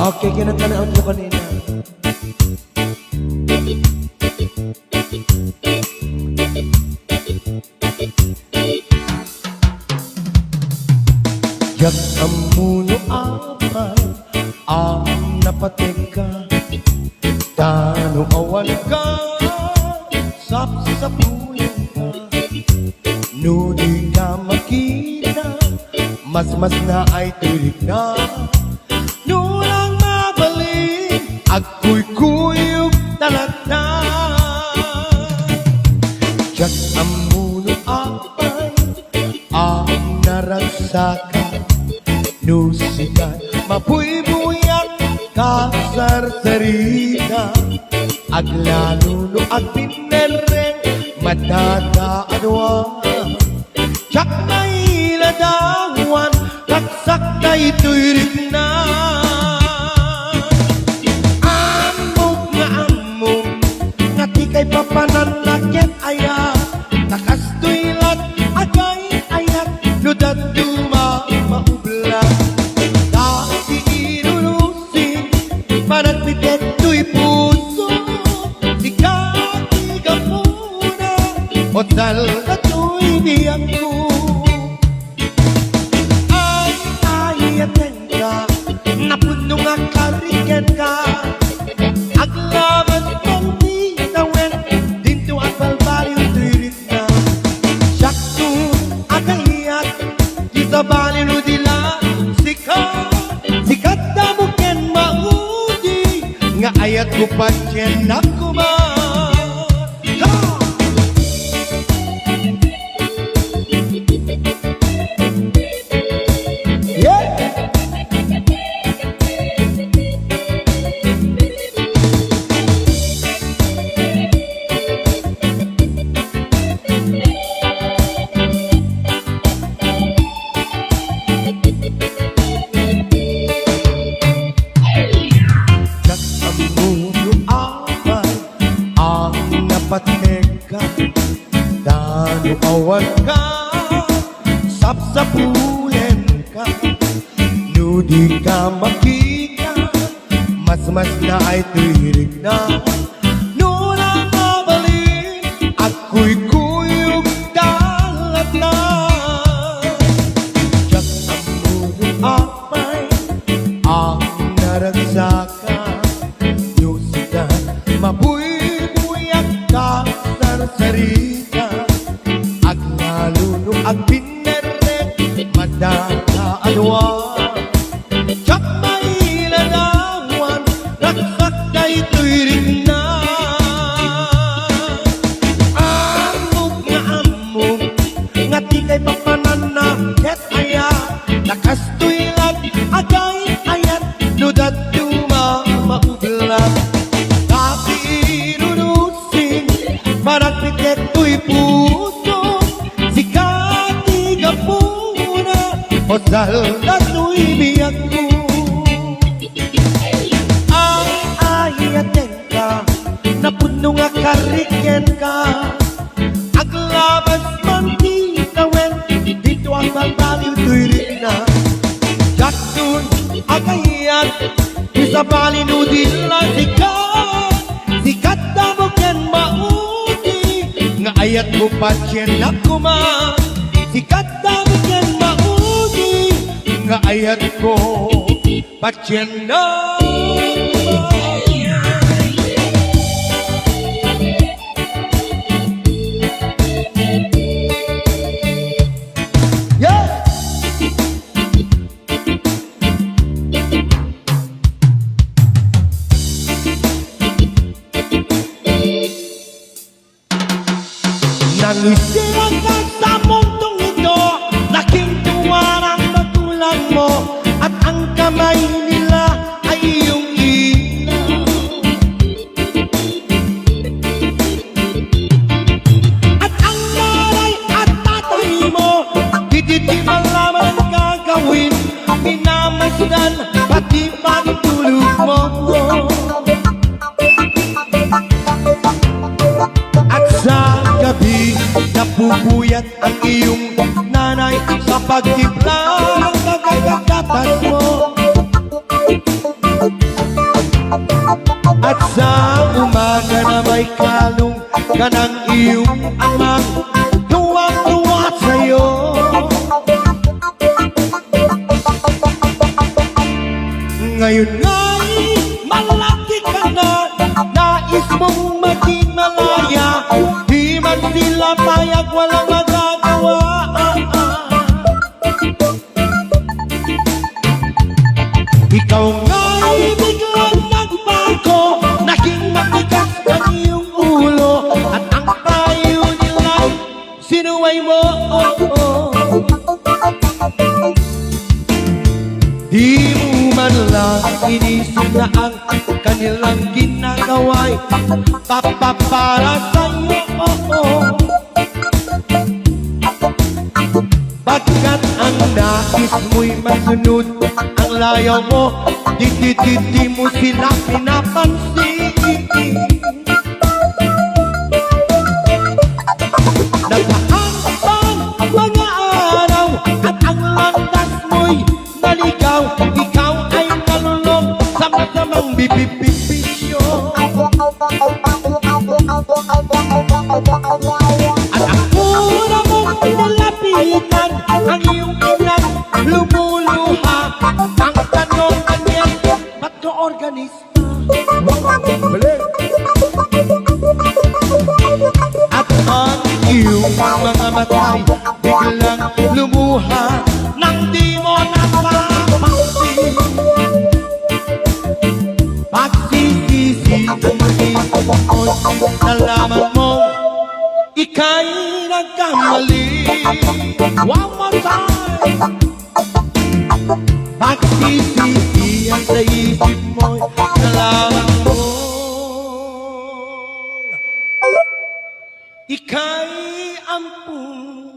Okay, kinatanaon ko kanina. Yak ang muno aman ang napateka, tanong awan ka, sapsapulan ka, nudi ka makita, mas na ay tulig na. Nulang mabalik, ako'y kuyog talagna. Yak ang muno apay, ang naragsakan, nusikan, mapuy-buyak, kasarsarita, aglaluno at pinereng, matataanwan. Yak na iladawan, kaksak na ito'y rin na. Amog, nga di kay papananlakit ayat, nakastoy lat, agay ayat, ludat duma maubla. Dati inulusin, managpitet to'y puso, tiga-tiga muna, o dal na to'y diyak ko. Napuno nga kariken ka, aglaban mong titawen, dinto at balbaliw tuirit na. Syakto agayat, di sa baliw dila, sikat na mo ken maudi, nga ayat ko pa ken nakuman. Pateka, dano awan ka, sapsapulen ka, nudi ka makita, mas na ay tuwirig na. Nulang mabalik, ako'y kuyog dalat na. Yak ang mundo apay, ang naragsakan, nusikan, mabuhay sarita, aglaluno at pinereng, madakaanwan. Tsak may lalawan, raksak na ito'y rin na. Amog, nga di kay papananakit ayat, nakastoy lat, agay ayat, ludat duma maublat. Maragpitet to'y puso, sikat-tiga muna, o dal na to'y biyak ko. Ay, ayaten ka, napuno nga kariken ka, aglabas man di kawen, dito ang balbaliw to'y rin na. Jaksun, agayat, isa balinudin lang sikat na mo ken nga ayat mo pa siyen na kuma, sikat na mo ken maudi, nga ayat ko pa siyen na kuma. Nangisirang ka sa mundong ito, laking tuwa ng magulang mo, at ang kamay nila ay iyong ilaw. At ang nanay at tatay mo, di malaman gagawin, minamasdan pati pagtulog mo. At sa gabi, napupuyat ang iyong nanay sa pagtipla ng kagagatas mo. sa umaga na may kalong ka ng iyong amang tuwang-tuwa sa'yo. Ngayon nga'y malaki ka na, nais mong maging malaya, di man sila payag, walang magagawa. Ikaw nga'y biglang nagbago, naging matigas ang iyong ulo, at ang payo nila'y sinuway mo. Di mo man lang inisip na ang kanilang ginagawa'y papapara sa'yo. Pagkat ang nais mo'y masunod ang layaw mo, di mo sila pinapansin. Nagpaantang mga araw at ang landas mo'y naligaw, ikaw ay nalulog sa masamang bibibipisyo. At ang mura mong nalapitan, ang iyong inang lumuluha. Ang tanong kanya, ba't ka organista? At ang iyong mga matay biglang lumuha nang di mo napapansin. Pagsisisi ang isip mo'y nalaman mo ika'y nagkamali. One more time. Pagsisisi ang sa isip mo'y nalaman mo ika'y ampun